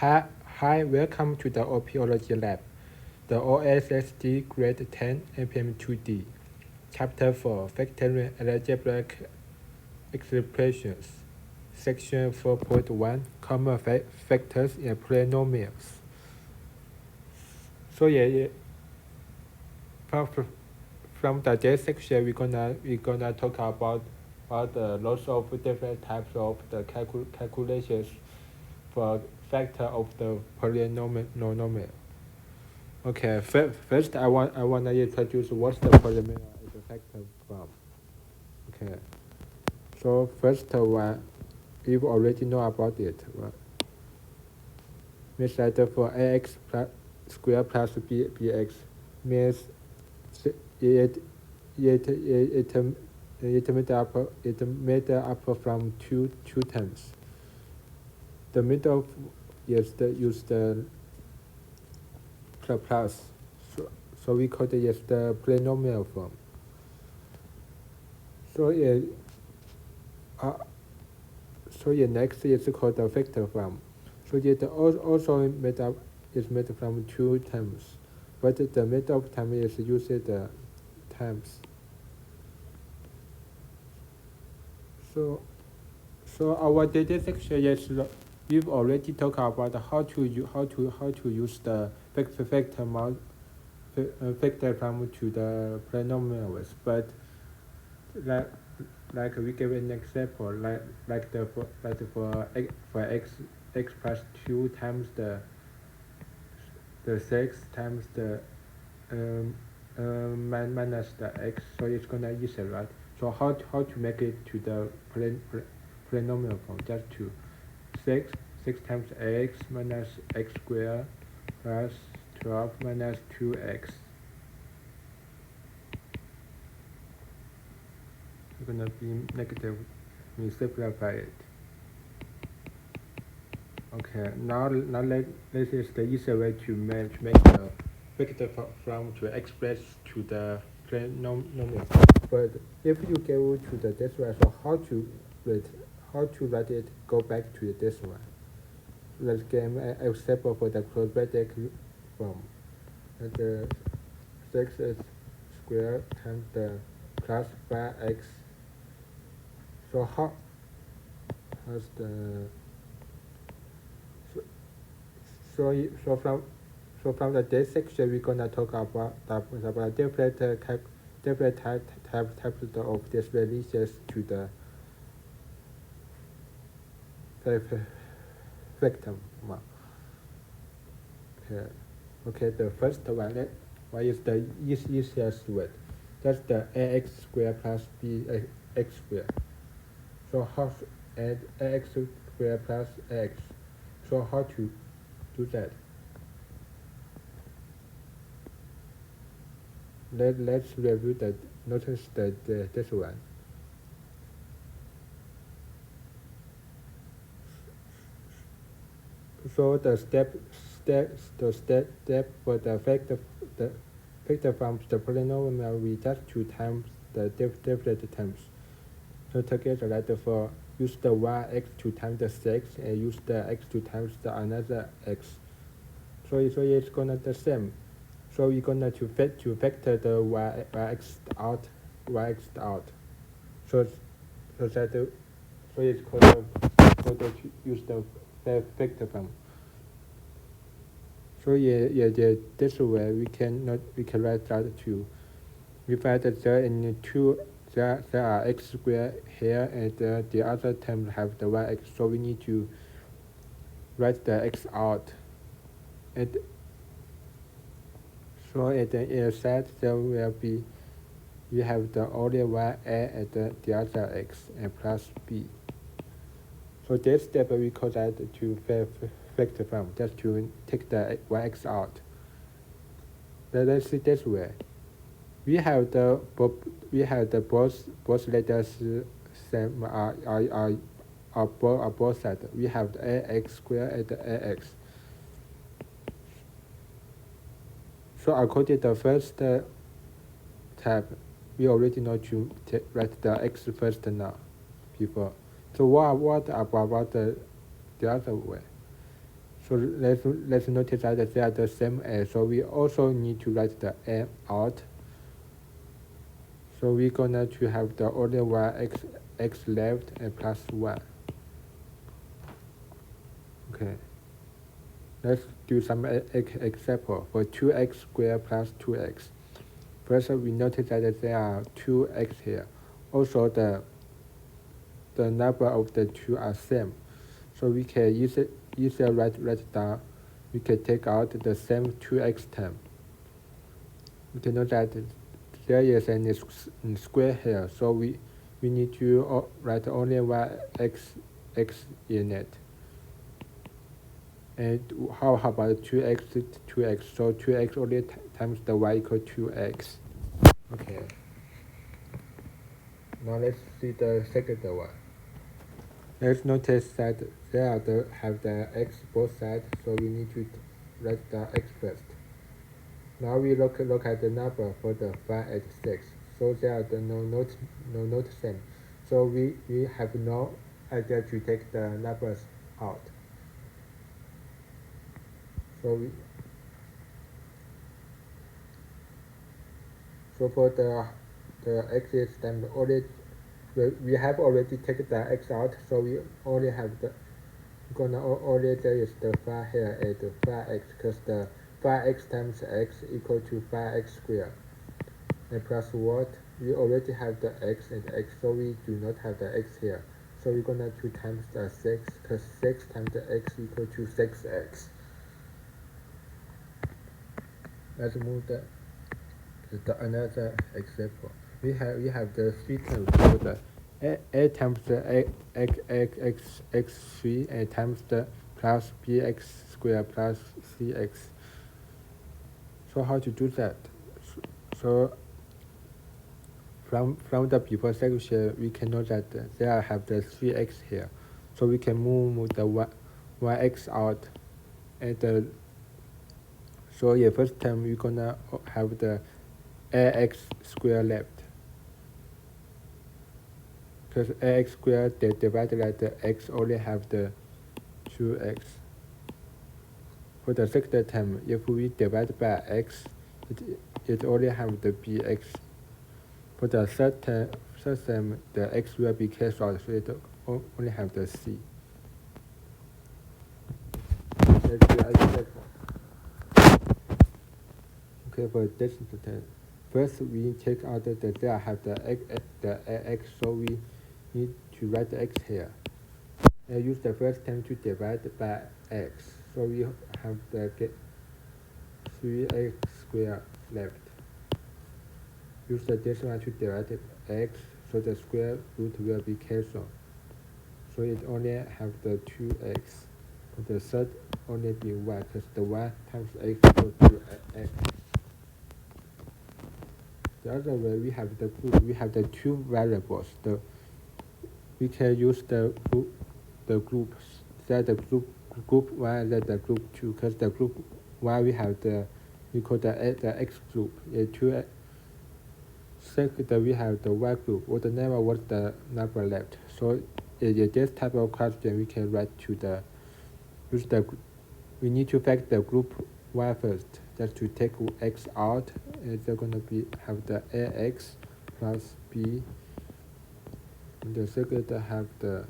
Hi, welcome to the OPOLab, the OSSD Grade 10 APM 2D, Chapter 4 Factorial Algebraic Expressions, Section 4.1 Common Factors in Polynomials. So from today's section, we're gonna talk about lots of different types of the calculations for factor of the polynomial. Okay, first I wanna introduce what's the polynomial is a factor from. Okay, so first one, you already know about it. Right? Means that for ax plus square plus bx means it made up from two terms. The middle is use the plus, so we call it as the polynomial form. So next is called the factor form. So it also is made from two terms, but the middle term is used the terms. So our data section is we've already talked about how to use the factor form to the polynomials, but like we give an example, for x plus 2 times the 6 times the minus the x, so it's gonna easy, right? So how to make it to the polynomial form? Just to 6 times x minus x squared plus 12 minus 2x. It's gonna be negative. We simplify it. Okay, now this is the easy way to make the factor from to express to the polynomial. But if you go to the this one, so how to let it go back to this one? Let's give an example for the quadratic form. And the 6x squared times the plus 5x. So how's the so from the this section we're gonna talk about different types of these relations to the factor. Okay, the first one is the easiest way. That's the ax squared plus bx squared. So how add ax squared plus x? So how to do that? Let's review that. Notice that this one. So the step for the factor from the polynomial, we just 2 times the different terms. So together, like for use the yx 2 times the 6 and use the x 2 times the another x. So it's gonna the same. So we're gonna to factor the yx out. So it's called to use the factor form. So this way we can write that too. We find that there are x squared here, and the other term have the yx. So we need to write the x out. And so at the side there will be we have the only y and the other x and plus b. So this step we call that to factor form, just to take the yx out. Let's see this way. We have the both letters same are both sides. We have the ax squared and the ax. So according to the first tab, we already know to write the x first now before. So what about the other way? So let's notice that they are the same as. So we also need to write the m out. So we're gonna to have the only one x left and plus 1. Okay. Let's do some example for 2x squared plus 2x. First, we notice that there are 2x here. Also, the number of the two are same. So we can easily write down. We can take out the same 2x term. We can note that there is a square here. So we need to write only one x in it. And how about 2x, 2x? So 2x only times the y equal 2x. Okay. Now let's see the second one. Let's notice that they have the x both sides, so we need to write the x first. Now we look at the number for the 5 and 6. So they are the no same. So we have no idea to take the numbers out. So for the x is then only we have already taken the x out, so we only have the only there is the 5 here and the 5x, because the 5x times x equal to 5x squared. And plus what? We already have the x and x, so we do not have the x here. So we're gonna 2 times the 6, because 6 times the x equal to 6x. Let's move to another example. We have the 3 terms for the a times the x3 and times the plus bx squared plus cx. So how to do that? So from the before section, we can know that there have the 3x here. So we can move the 1x out, and so the first time we're gonna have the ax squared left. Because ax squared divided by the x only have the 2x. For the second term, if we divide by x, it only have the bx. For the third term, the x will be cancelled, so it only have the c. Let's do example. Okay, for this term, first we take out the there have the x, so we need to write the x here. And use the first term to divide by x, so we have the 3x squared left. Use this one to divide x, so the square root will be cancelled. So it only have the 2x. For the third only be 1, because the 1 times x equals to x. The other way we have the group. We have the two variables. We can use the groups. That the group 1 and the group 2, because the group 1 we call the x group. Second, we have the y group. What the number? What's the number left? So in this type of question, we can write to we need to fact the group 1 first. Just to take x out, and they're gonna have the ax plus b. And the second have the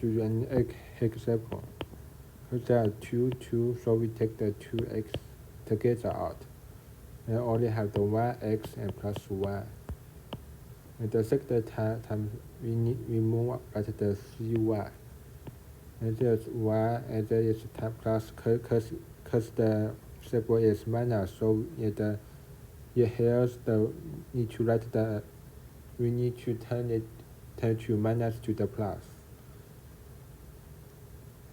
do an example. There are 2, so we take the 2x together out. And only have the 1x and plus 1. And the second time we move at the 3y. And there's 1, and there is time plus, because the symbol is minus, so here's need to write we need to turn to minus to the plus.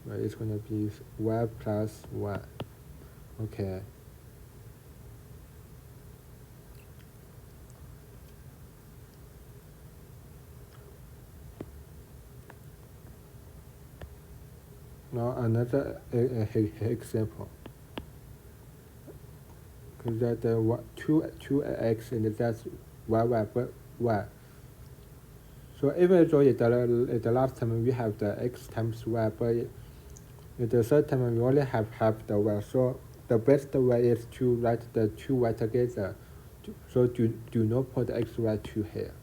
But it's gonna be y plus 1. Okay. Now another example. Because that 2x and that's y but y. So even though the last time we have the x times y, but the third time we only have the y. So the best way is to write the 2y together. So do not put xy2 here.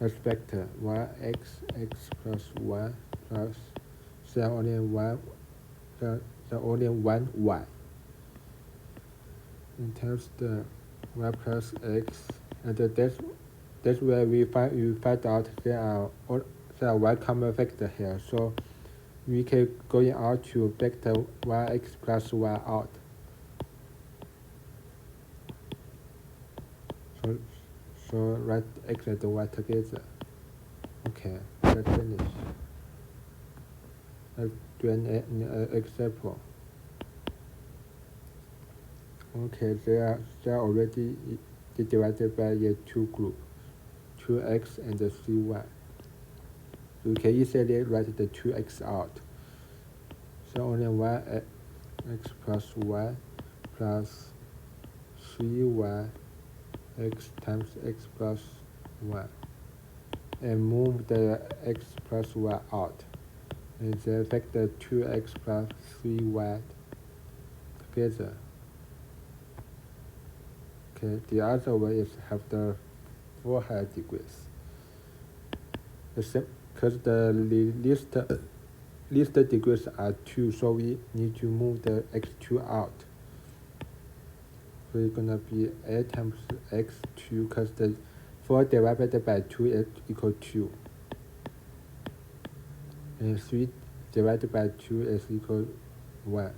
Let's vector x plus y plus there only one only one y. And times the y plus x, and that's where we find out there are y common vector here. So we can going out to vector yx plus y out. So write x and y together. Okay, let's finish. Let's do an example. Okay, they are already divided by two groups, 2x and 3y. So you can easily write the 2x out. So only y x plus y plus 3y x times x plus y. And move the x plus y out. And then vector 2x plus 3y together. Okay, the other way is have the 4 higher degrees. Because the least degrees are 2, so we need to move the x2 out. So it's gonna be a times x2, because the 4 divided by 2 is equal to 2. And 3 divided by 2 is equal to 1.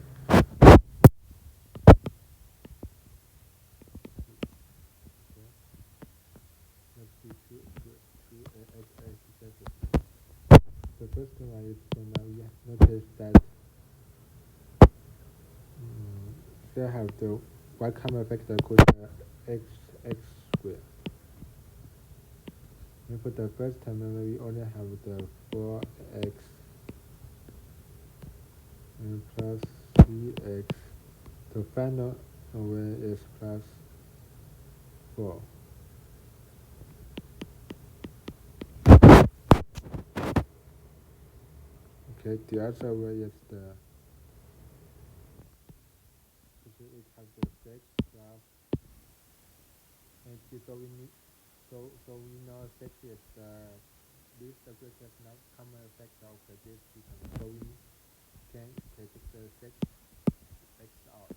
The first one is gonna notice that they have the y common vector called x squared. And for the first time, we only have the 4x and plus 3x. The final way is plus 4. Okay, the other way is it has the 6 plus, and so we know 6 is the least the greatest common factor of the G10. So we can take the 6x out.